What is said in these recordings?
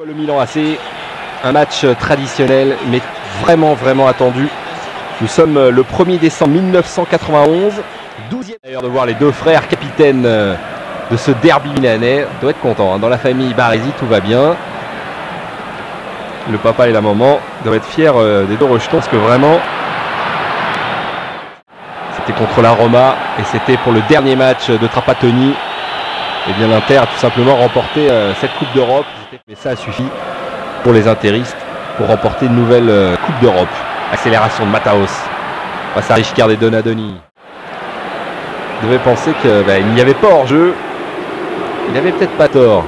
Le Milan AC, un match traditionnel mais vraiment attendu. Nous sommes le 1er décembre 1991, 12e d'ailleurs de voir les deux frères capitaines de ce derby milanais. On doit être content, hein. Dans la famille Baresi tout va bien. Le papa et la maman doivent être fiers des deux rejetons parce que vraiment c'était contre la Roma et c'était pour le dernier match de Trapattoni. Et bien l'Inter a tout simplement remporté cette Coupe d'Europe. Mais ça a suffi pour les interistes pour remporter une nouvelle Coupe d'Europe. Accélération de Mataos face à Richcard et Donadoni. Il devait penser qu'il n'y avait pas hors-jeu. Il n'avait peut-être pas tort.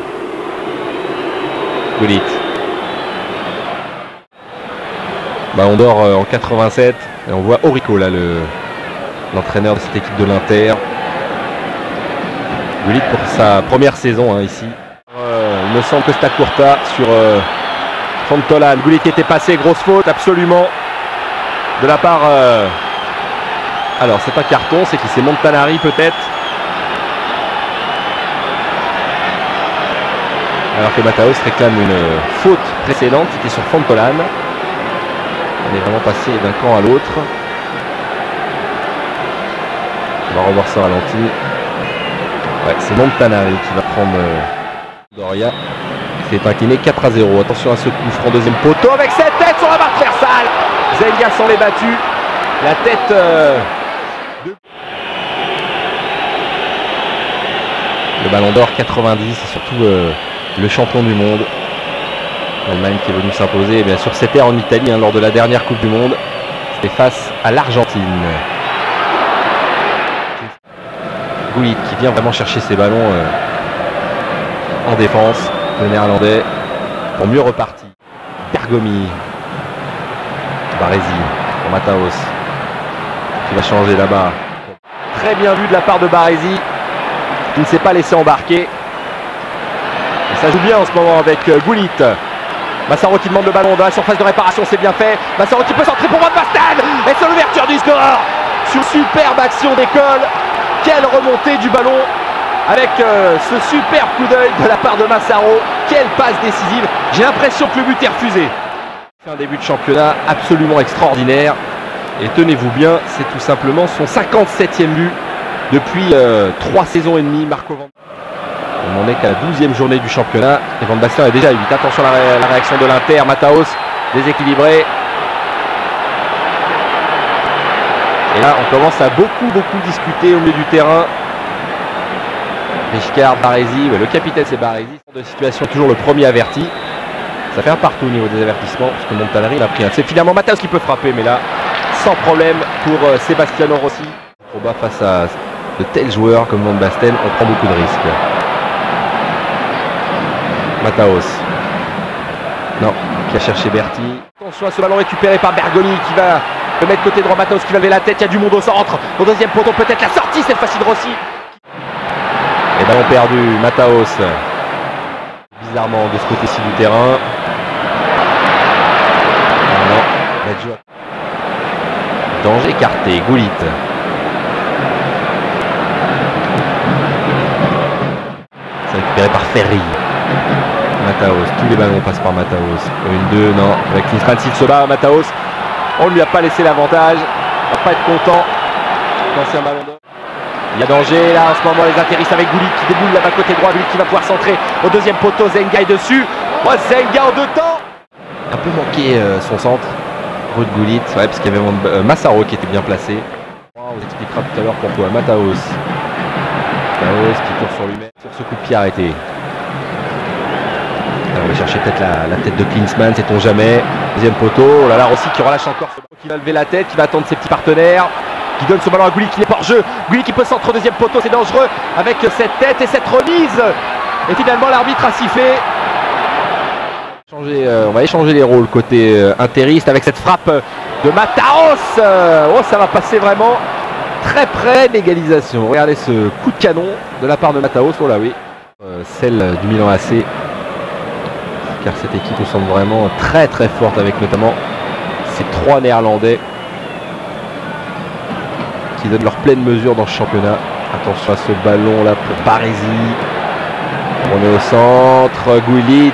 Gullit. Ballon d'or en 87. Et on voit Orico là, l'entraîneur de cette équipe de l'Inter. Gullit pour sa première saison ici. Il me semble que c'est à Courta sur Fontolan. Gullit qui était passé, grosse faute absolument de la part. Alors c'est un carton, c'est qui c'est Montanari peut-être. Alors que Mataos réclame une faute précédente, c'était sur Fontolan. On est vraiment passé d'un camp à l'autre. On va revoir ça à ralenti. Ouais, c'est Montanari qui va prendre Doria. C'est incliné 4-0. Attention à ce coup franc, deuxième poteau avec cette tête sur la barre transversale. Zenga s'en est battu. La tête de... Le ballon d'or 90, c'est surtout le champion du monde. L'Allemagne qui est venue s'imposer. Et bien sûr, c'était en Italie lors de la dernière Coupe du Monde. C'était face à l'Argentine. Gullit qui vient vraiment chercher ses ballons en défense. Le néerlandais pour mieux repartir. Bergomi. Baresi pour Mataos qui va changer là-bas. Très bien vu de la part de Baresi qui ne s'est pas laissé embarquer. Et ça joue bien en ce moment avec Gullit. Massaro qui demande le ballon dans la surface de réparation, c'est bien fait. Massaro qui peut centrer pour Van Basten. Et c'est l'ouverture du score sur superbe action d'école. Quelle remontée du ballon avec ce superbe coup d'œil de la part de Massaro. Quelle passe décisive. J'ai l'impression que le but est refusé. C'est un début de championnat absolument extraordinaire. Et tenez-vous bien, c'est tout simplement son 57e but depuis 3 saisons et demie. Marco Van... On n'en est qu'à la 12e journée du championnat. Et Van Basten est déjà à 8. Attention à la réaction de l'Inter. Mataos déséquilibré. Et là, on commence à beaucoup discuter au milieu du terrain. Richcard, Baresi, le capitaine c'est Baresi. De situation toujours le premier averti. Ça fait un partout au niveau des avertissements parce que Montanari a pris un. C'est finalement Mataos qui peut frapper, mais là, sans problème pour Sebastiano Rossi. Combat face à de tels joueurs comme Van Basten, on prend beaucoup de risques. Mataos. Non, qui a cherché Berti. Attention à ce ballon récupéré par Bergomi qui va le mettre côté droit. Mataos qui va lever la tête. Il y a du monde au centre. Au deuxième poteau, peut-être la sortie cette fois-ci de Rossi. Et ballon perdu. Mataos. Bizarrement de ce côté-ci du terrain. Non. Danger écarté. Gullit. C'est récupéré par Ferry. Mataos, tous les ballons passent par Mataos. 1-2, non. Avec Klinsmann, s'il se bat, Mataos. On ne lui a pas laissé l'avantage. Il va pas être content. L'ancien ballon d'or. Il y a danger là en ce moment, les interistes avec Gullit qui déboule là-bas côté droit. Gullit qui va pouvoir centrer au deuxième poteau. Zenga est dessus. Oh, Zenga en 2 temps. Un peu manqué son centre. Rude Gullit, ouais, parce qu'il y avait Massaro qui était bien placé. On vous expliquera tout à l'heure pourquoi. Mataos. Mataos qui tourne sur lui-même. Sur ce coup de pied arrêté. On va chercher peut-être la tête de Klinsmann, sait-on jamais. Deuxième poteau, oh là là, Rossi qui relâche encore. Qui va lever la tête, qui va attendre ses petits partenaires. Qui donne ce ballon à Gullit qui n'est pas hors jeu. Gullit qui peut centrer au deuxième poteau, c'est dangereux. Avec cette tête et cette remise. Et finalement l'arbitre a sifflé. On va échanger les rôles côté interiste avec cette frappe de Mataos. Oh, ça va passer vraiment très près de l'égalisation. Regardez ce coup de canon de la part de Mataos. Oh là oui. Celle du Milan AC. Car cette équipe nous semble vraiment très forte avec notamment ces 3 Néerlandais qui donnent leur pleine mesure dans ce championnat. Attention à ce ballon là pour Baresi. On est au centre, Gullit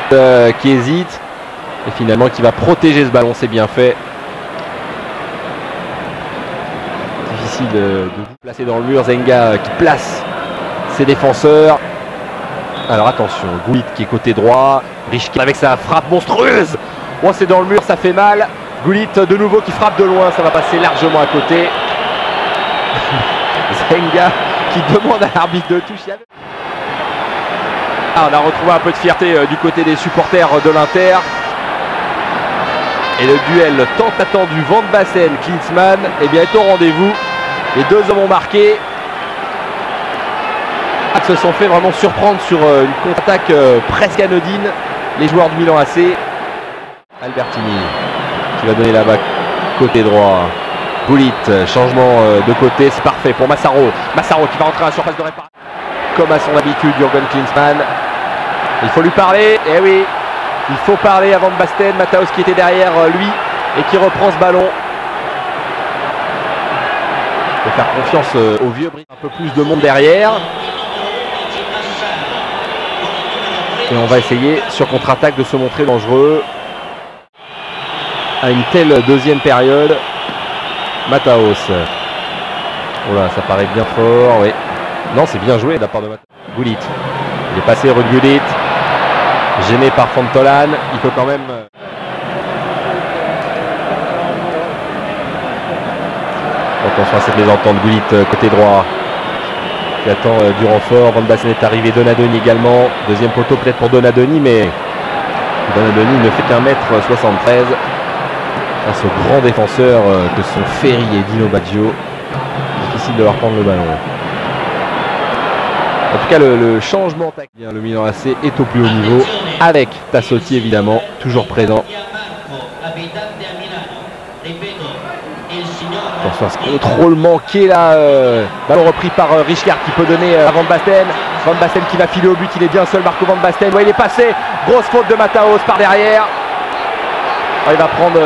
qui hésite et finalement qui va protéger ce ballon, c'est bien fait. Difficile de vous placer dans le mur. Zenga qui place ses défenseurs. Alors attention, Gullit qui est côté droit, Richki avec sa frappe monstrueuse. Oh, c'est dans le mur, ça fait mal. Gullit de nouveau qui frappe de loin, ça va passer largement à côté. Zenga qui demande à l'arbitre de toucher. On a retrouvé un peu de fierté du côté des supporters de l'Inter. Et le duel tant attendu Van Basten-Klinsmann est au rendez-vous. Les deux hommes ont marqué. Se sont fait vraiment surprendre sur une contre-attaque presque anodine. Les joueurs du Milan AC. Albertini qui va donner là-bas côté droit. Gullit, changement de côté, c'est parfait pour Massaro. Massaro qui va rentrer à la surface de réparation. Comme à son habitude, Jürgen Klinsmann. Il faut lui parler, eh oui, il faut parler à Van Basten. Matthaus qui était derrière lui et qui reprend ce ballon. Il faut faire confiance au vieux Brice. Un peu plus de monde derrière. Et on va essayer sur contre-attaque de se montrer dangereux. À une telle deuxième période. Matthaus. Oh là, ça paraît bien fort, oui. Non, c'est bien joué de la part de Matthaus. Gullit. Il est passé, Ruud Gullit. Gêné par Fontolan. Il peut quand même... Attention à cette mésentente. Gullit côté droit. Qui attend du renfort. Van Basten est arrivé. Donadoni également. Deuxième poteau peut-être pour Donadoni, mais Donadoni ne fait qu'1 m 73. Face aux grands défenseurs que sont Ferri et Dino Baggio. Difficile de leur prendre le ballon. En tout cas, le changement tactique, le Milan AC est au plus haut niveau, avec Tassotti évidemment, toujours présent. Attention à ce contrôle manqué là. Ballon repris par Richkart qui peut donner à Van Basten. Van Basten qui va filer au but, il est bien seul, Marco Van Basten. Ouais, il est passé, grosse faute de Matthaus par derrière. Oh, il va prendre...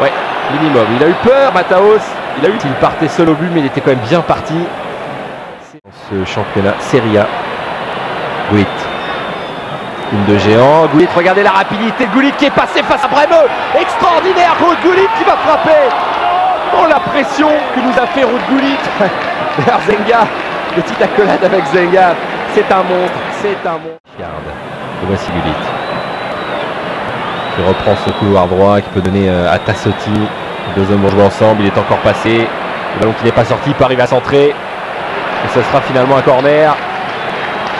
ouais, minimum. Il a eu peur, Matthaus. Il partait seul au but, mais il était quand même bien parti. Dans ce championnat Serie A. Gullit. Une de géant. Gullit, regardez la rapidité. Gullit qui est passé face à Bremeux. Extraordinaire. Ruud Gullit qui va frapper. Oh, la pression que nous a fait Ruud Gullit. D'ailleurs, Zenga. Petite accolade avec Zenga. C'est un monstre. C'est un monstre. Regarde. Et voici Gullit. Qui reprend ce couloir droit, qui peut donner à Tassotti. Les deux hommes vont jouer ensemble, il est encore passé. Le ballon qui n'est pas sorti, il peut arriver à centrer. Et ce sera finalement un corner.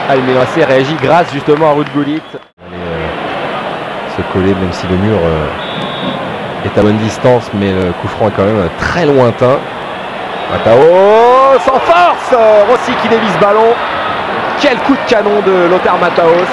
Ah, le Milan AC réagit grâce justement à Ruud Gullit. Se coller, même si le mur est à bonne distance, mais le coup franc est quand même très lointain. Matthaus sans force. Rossi qui dévie ce ballon. Quel coup de canon de Lothar Matthaus.